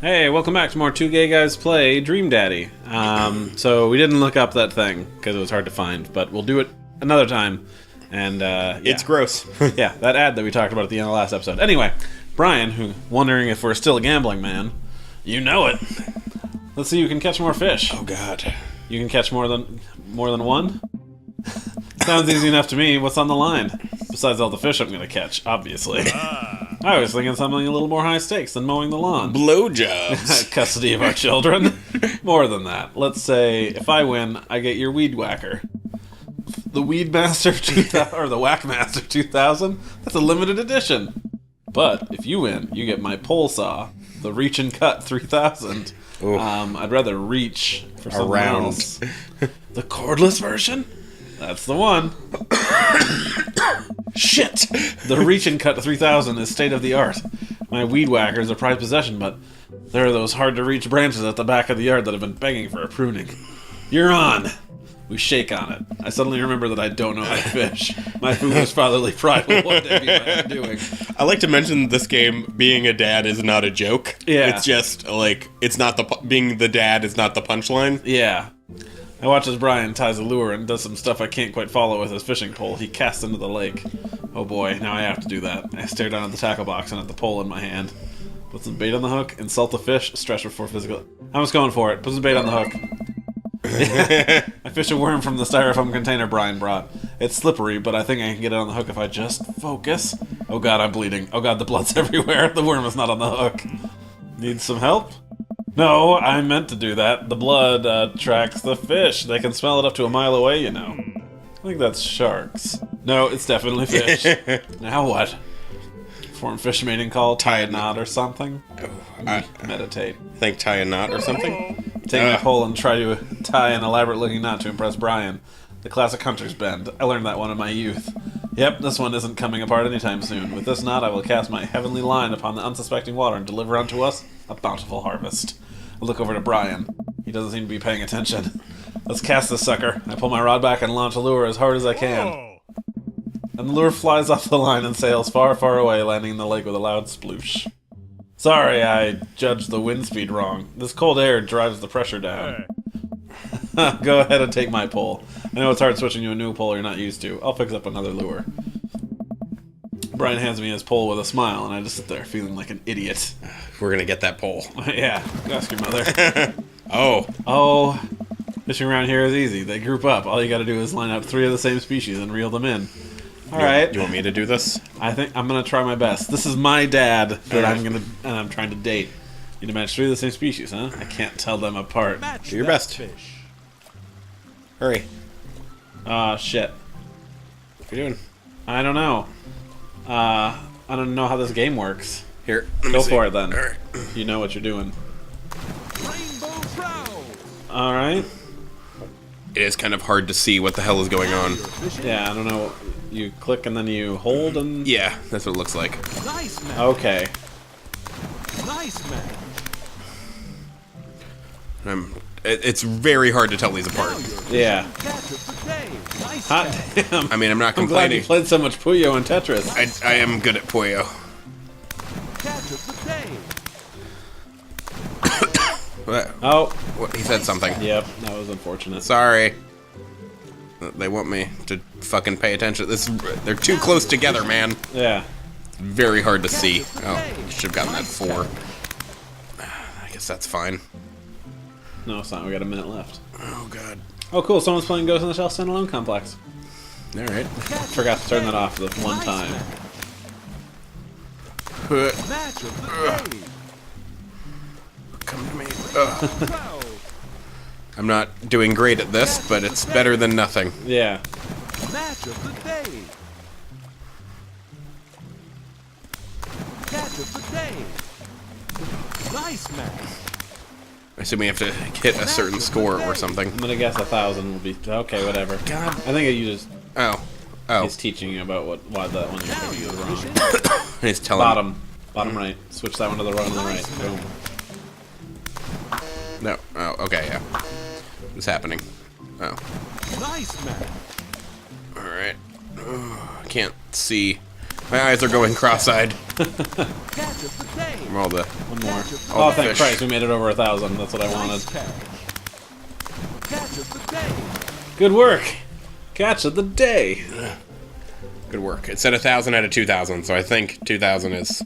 Hey, welcome back to more Two Gay Guys Play Dream Daddy. So we didn't look up that thing because it was hard to find, but we'll do it another time. And yeah. It's gross. Yeah, that ad that we talked about at the end of the last episode. Anyway, Brian, who wondering if we're still a gambling man, you know it. Let's see who can catch more fish. Oh God. You can catch more than one? Sounds easy enough to me. What's on the line? Besides all the fish I'm going to catch, obviously. I was thinking something a little more high stakes than mowing the lawn. Blowjobs. Custody of our children. More than that. Let's say if I win, I get your weed whacker. The Weed Master 2000 or the Whack Master 2000. That's a limited edition. But if you win, you get my pole saw, the Reach and Cut 3000. I'd rather reach for something else. The cordless version? That's the one. Shit! The Reach and Cut 3000 is state of the art. My weed whacker is a prized possession, but there are those hard to reach branches at the back of the yard that have been begging for a pruning. You're on! We shake on it. I suddenly remember that I don't know how to fish. My foolish fatherly pride will one day be my undoing. I like to mention this game, being a dad is not a joke. Yeah. It's just, like, it's not being the dad is not the punchline. Yeah. I watch as Brian ties a lure and does some stuff I can't quite follow with his fishing pole. He casts into the lake. Oh boy, now I have to do that. I stare down at the tackle box and at the pole in my hand. Put some bait on the hook, insult the fish, stretch before physical... I'm just going for it. Put some bait on the hook. I fish a worm from the styrofoam container Brian brought. It's slippery, but I think I can get it on the hook if I just focus. Oh god, I'm bleeding. Oh god, the blood's everywhere. The worm is not on the hook. Need some help? No, I meant to do that. The blood attracts the fish. They can smell it up to a mile away, you know. I think that's sharks. No, it's definitely fish. Now what? Form fish mating call, tie a knot or something? Meditate. Think tie a knot or something? Take my pole and try to tie an elaborate-looking knot to impress Brian. The classic hunter's bend. I learned that one in my youth. Yep, this one isn't coming apart anytime soon. With this knot, I will cast my heavenly line upon the unsuspecting water and deliver unto us a bountiful harvest. I look over to Brian. He doesn't seem to be paying attention. Let's cast this sucker. I pull my rod back and launch a lure as hard as I can. And the lure flies off the line and sails far, far away, landing in the lake with a loud sploosh. Sorry, I judged the wind speed wrong. This cold air drives the pressure down. Go ahead and take my pole. I know it's hard switching to a new pole you're not used to. I'll fix up another lure. Brian hands me his pole with a smile, and I just sit there feeling like an idiot. We're gonna get that pole. Yeah, ask your mother. Oh, fishing around here is easy. They group up. All you gotta do is line up 3 of the same species and reel them in. Alright. You want me to do this? I think I'm gonna try my best. This is my dad that I'm trying to date. Need to match 3 of the same species, huh? I can't tell them apart. Do your best. Fish. Hurry. Shit. What are you doing? I don't know. I don't know how this game works. Here. Go for it then. All right. You know what you're doing. Rainbow trout. Alright. It is kind of hard to see what the hell is going on. Yeah, I don't know. You click and then you hold and... Yeah, that's what it looks like. Nice man. Okay. Nice man. It's very hard to tell these apart. Yeah. Catch of the day. Nice Hot man. damn. I mean, I'm not I'm glad you complaining. played so much Puyo and Tetris. I am good at Puyo. Catch of the day. What? Oh. He said something. Yep, that was unfortunate. Sorry. They want me to fucking pay attention. They're too close together, man. Yeah. Very hard to see. Oh, should have gotten that 4. I guess that's fine. No, it's not. We got a minute left. Oh god. Oh, cool. Someone's playing Ghost in the Shell Standalone Complex. All right. Forgot to turn that off the one time. Match of the day. Come to me. Trout. I'm not doing great at this, but it's better than nothing. Yeah. Match of the day. Catch of the day. Nice man. I assume we have to hit a certain score or something. I'm gonna guess 1,000 will be... Okay, whatever. God. I think you just... Oh. He's teaching you about why that one you're thinking is wrong. He's telling me. Bottom right. Switch that one to the wrong and the right. Boom. No. Oh, okay, yeah. What's happening? Oh. Nice man. Alright. I can't see. My eyes are going cross-eyed. Catch of the day. From all the... One more. Catch of the Oh, day. thank fish. Christ, we made it over 1,000. That's what I wanted. Nice catch. Catch of the day. Good work. Catch of the day. Good work. It said 1,000 out of 2,000, so I think 2,000 is...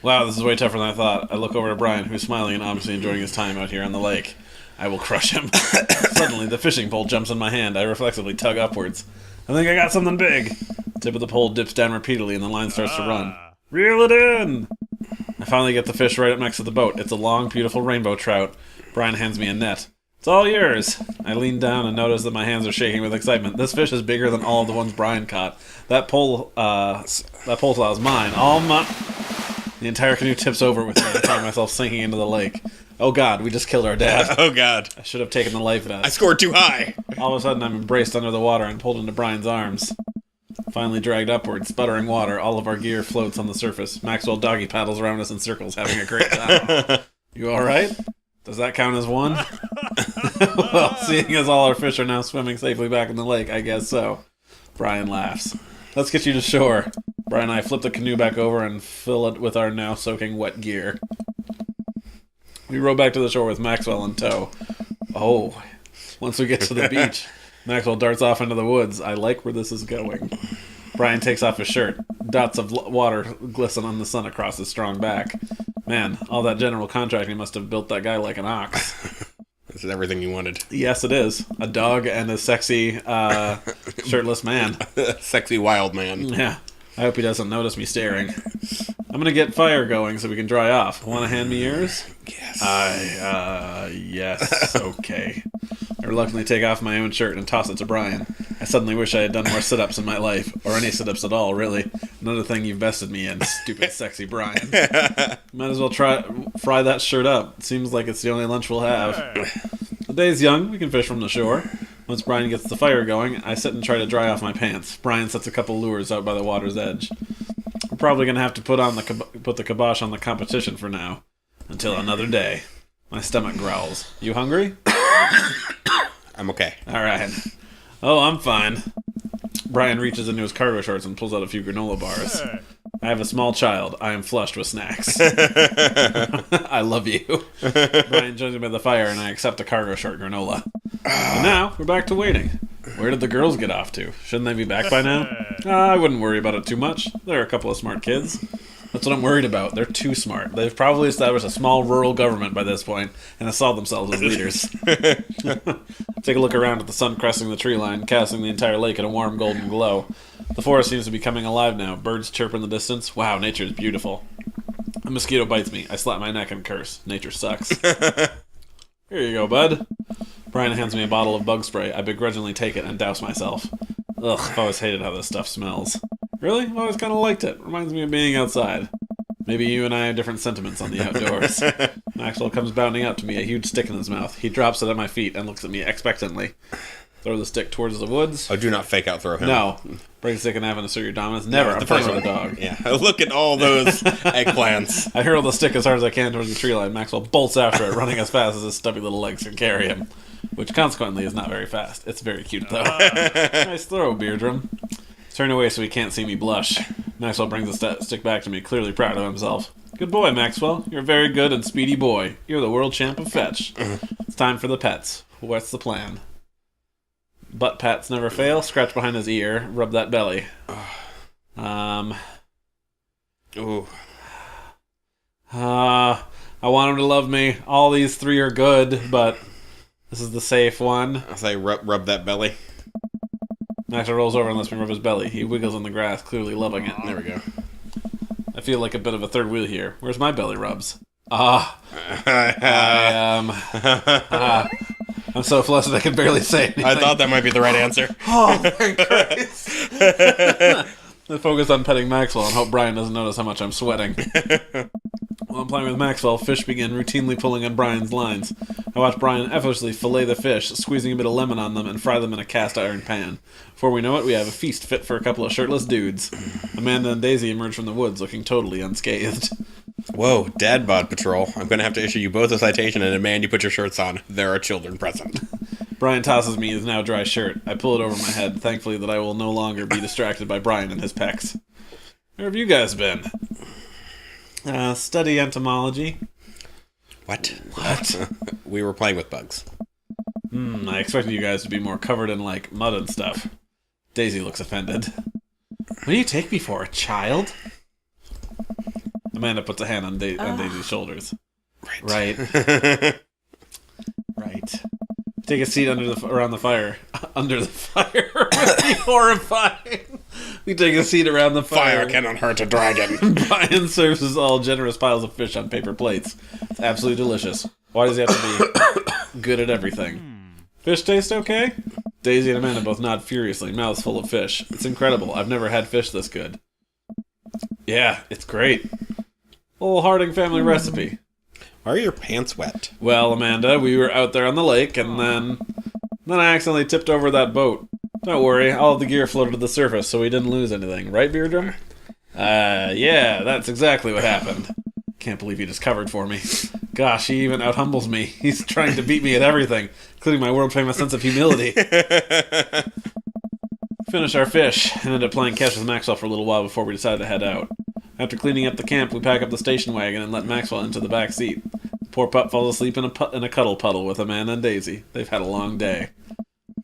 Wow, this is way tougher than I thought. I look over to Brian, who's smiling and obviously enjoying his time out here on the lake. I will crush him. Suddenly, the fishing pole jumps in my hand. I reflexively tug upwards. I think I got something big. The tip of the pole dips down repeatedly, and the line starts to run. Reel it in! I finally get the fish right up next to the boat. It's a long, beautiful rainbow trout. Brian hands me a net. It's all yours. I lean down and notice that my hands are shaking with excitement. This fish is bigger than all of the ones Brian caught. That pole saw is mine. All mine. The entire canoe tips over with me. I find myself sinking into the lake. Oh God, we just killed our dad. Oh God. I should have taken the life I vest. scored too high. All of a sudden, I'm embraced under the water and pulled into Brian's arms. Finally dragged upward, sputtering water, all of our gear floats on the surface. Maxwell doggy paddles around us in circles, having a great time. You alright? Does that count as one? Well, seeing as all our fish are now swimming safely back in the lake, I guess so. Brian laughs. Let's get you to shore. Brian and I flip the canoe back over and fill it with our now soaking wet gear. We row back to the shore with Maxwell in tow. Oh, once we get to the beach, Maxwell darts off into the woods. I like where this is going. Brian takes off his shirt. Dots of water glisten on the sun across his strong back. Man, all that general contracting must have built that guy like an ox. This is everything you wanted. Yes, it is. A dog and a sexy, shirtless man. Sexy wild man. Yeah. I hope he doesn't notice me staring. I'm gonna get fire going so we can dry off. Want to hand me yours? Yes. Yes. Okay. I reluctantly take off my own shirt and toss it to Brian. I suddenly wish I had done more sit-ups in my life. Or any sit-ups at all, really. Another thing you've bested me in, stupid sexy Brian. Might as well fry that shirt up. Seems like it's the only lunch we'll have. The day's young. We can fish from the shore. Once Brian gets the fire going, I sit and try to dry off my pants. Brian sets a couple lures out by the water's edge. We're probably going to have to put the kibosh on the competition for now. Until another day. My stomach growls. You hungry? I'm okay. Alright. Oh, I'm fine. Brian reaches into his cargo shorts and pulls out a few granola bars. I have a small child. I am flushed with snacks. I love you. Brian joins me by the fire and I accept a cargo short granola. And now, we're back to waiting. Where did the girls get off to? Shouldn't they be back by now? I wouldn't worry about it too much. They're a couple of smart kids. That's what I'm worried about. They're too smart. They've probably established a small rural government by this point and installed themselves as leaders. Take a look around at the sun cresting the tree line, casting the entire lake in a warm golden glow. The forest seems to be coming alive now. Birds chirp in the distance. Wow, nature is beautiful. A mosquito bites me. I slap my neck and curse. Nature sucks. Here you go, bud. Brian hands me a bottle of bug spray. I begrudgingly take it and douse myself. Ugh, I've always hated how this stuff smells. Really? I've always kind of liked it. Reminds me of being outside. Maybe you and I have different sentiments on the outdoors. Maxwell comes bounding up to me, a huge stick in his mouth. He drops it at my feet and looks at me expectantly. Throw the stick towards the woods. Oh, do not fake out throw him. No. Break the stick and have an assert your dominance. Never. I'm playing with a dog. Yeah. Look at all those eggplants. I hurl the stick as hard as I can towards the tree line. Maxwell bolts after it, running as fast as his stubby little legs can carry him. Which consequently is not very fast. It's very cute, though. Nice throw, Beardrum. Turn away so he can't see me blush. Maxwell brings the stick back to me, clearly proud of himself. Good boy, Maxwell. You're a very good and speedy boy. You're the world champ of fetch. It's time for the pets. What's the plan? Butt pats never fail. Scratch behind his ear. Rub that belly. Ooh. I want him to love me. All these three are good, but this is the safe one. I'll say rub that belly. Maxwell rolls over and lets me rub his belly. He wiggles in the grass, clearly loving it. There we go. I feel like a bit of a third wheel here. Where's my belly rubs? I'm so flustered I can barely say anything. I thought that might be the right answer. Oh, my Christ. I focus on petting Maxwell and hope Brian doesn't notice how much I'm sweating. While I'm playing with Maxwell, fish begin routinely pulling on Brian's lines. I watch Brian effortlessly fillet the fish, squeezing a bit of lemon on them and fry them in a cast iron pan. Before we know it, we have a feast fit for a couple of shirtless dudes. Amanda and Daisy emerge from the woods looking totally unscathed. Whoa, Dad Bod Patrol. I'm going to have to issue you both a citation and demand you put your shirts on. There are children present. Brian tosses me his now dry shirt. I pull it over my head, thankfully that I will no longer be distracted by Brian and his pecs. Where have you guys been? Study entomology. What? What? We were playing with bugs. I expected you guys to be more covered in, like, mud and stuff. Daisy looks offended. What do you take me for, a child? Amanda puts a hand on, on Daisy's shoulders. Right. Right. Take a seat around the fire. Under the fire would be horrifying. We take a seat around the fire. Fire cannot hurt a dragon. Brian serves us all generous piles of fish on paper plates. It's absolutely delicious. Why does he have to be good at everything? Fish taste okay? Daisy and Amanda both nod furiously, mouths full of fish. It's incredible. I've never had fish this good. Yeah, it's great. Old Harding family recipe. Why are your pants wet? Well, Amanda, we were out there on the lake, and then I accidentally tipped over that boat. Don't worry, all of the gear floated to the surface, so we didn't lose anything. Right, Beardrum? Yeah, that's exactly what happened. Can't believe he just covered for me. Gosh, he even out-humbles me. He's trying to beat me at everything, including my world-famous sense of humility. Finished our fish, and ended up playing catch with Maxwell for a little while before we decided to head out. After cleaning up the camp, we pack up the station wagon and let Maxwell into the back seat. The poor pup falls asleep in a cuddle puddle with Amanda and Daisy. They've had a long day.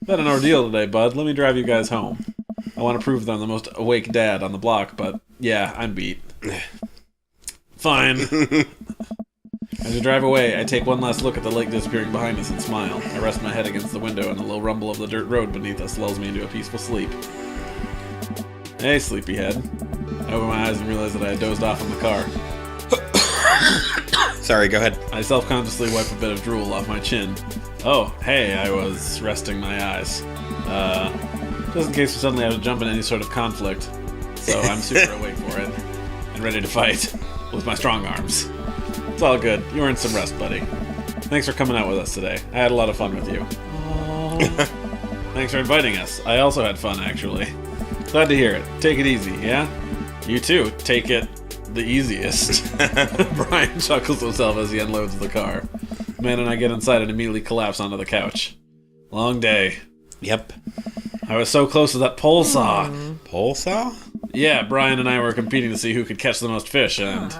Had an ordeal today, bud. Let me drive you guys home. I want to prove that I'm the most awake dad on the block, but yeah, I'm beat. Fine. As we drive away, I take one last look at the lake disappearing behind us and smile. I rest my head against the window, and the low rumble of the dirt road beneath us lulls me into a peaceful sleep. Hey, sleepyhead. I open my eyes and realize that I had dozed off in the car. Sorry, go ahead. I self-consciously wipe a bit of drool off my chin. Oh, hey, I was resting my eyes. Just in case we suddenly have to jump in any sort of conflict. So I'm super awake for it. And ready to fight. With my strong arms. It's all good. You earned some rest, buddy. Thanks for coming out with us today. I had a lot of fun with you. Thanks for inviting us. I also had fun, actually. Glad to hear it. Take it easy, yeah? You too. Take it the easiest. Brian chuckles himself as he unloads the car. Man and I get inside and immediately collapse onto the couch. Long day. Yep. I was so close to that pole saw. Pole saw? Yeah, Brian and I were competing to see who could catch the most fish, and...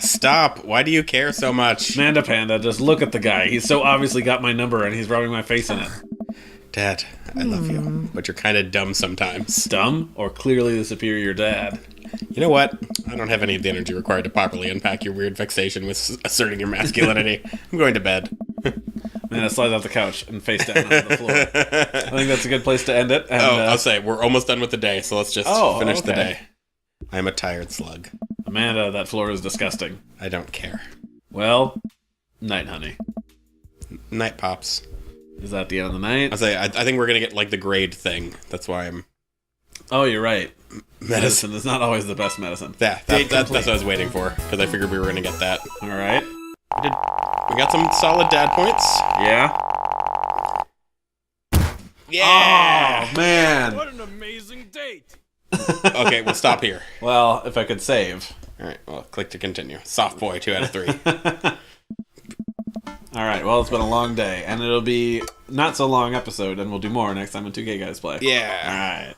Stop. Why do you care so much? Manda Panda, just look at the guy. He's so obviously got my number, and he's rubbing my face in it. Dad, I love you, but you're kind of dumb sometimes. Dumb, or clearly the superior dad? You know what? I don't have any of the energy required to properly unpack your weird fixation with asserting your masculinity. I'm going to bed. Manda slides off the couch and face down onto the floor. I think that's a good place to end it. And, I'll say, we're almost done with the day, so let's just finish the day. I'm a tired slug. Amanda, that floor is disgusting. I don't care. Well, night, honey. Night, Pops. Is that the end of the night? I'll say, I think we're going to get, like, the grade thing. That's why I'm... Oh, you're right. Medicine is not always the best medicine. That's what I was waiting for, because I figured we were going to get that. All right. We got some solid dad points. Yeah? Yeah! Oh, man! What an amazing date! Okay, we'll stop here. Well, if I could save. Alright, well, click to continue. Soft boy, 2 out of 3. Alright, well, it's been a long day, and it'll be not so long episode, and we'll do more next time when 2K guys play. Yeah. Alright.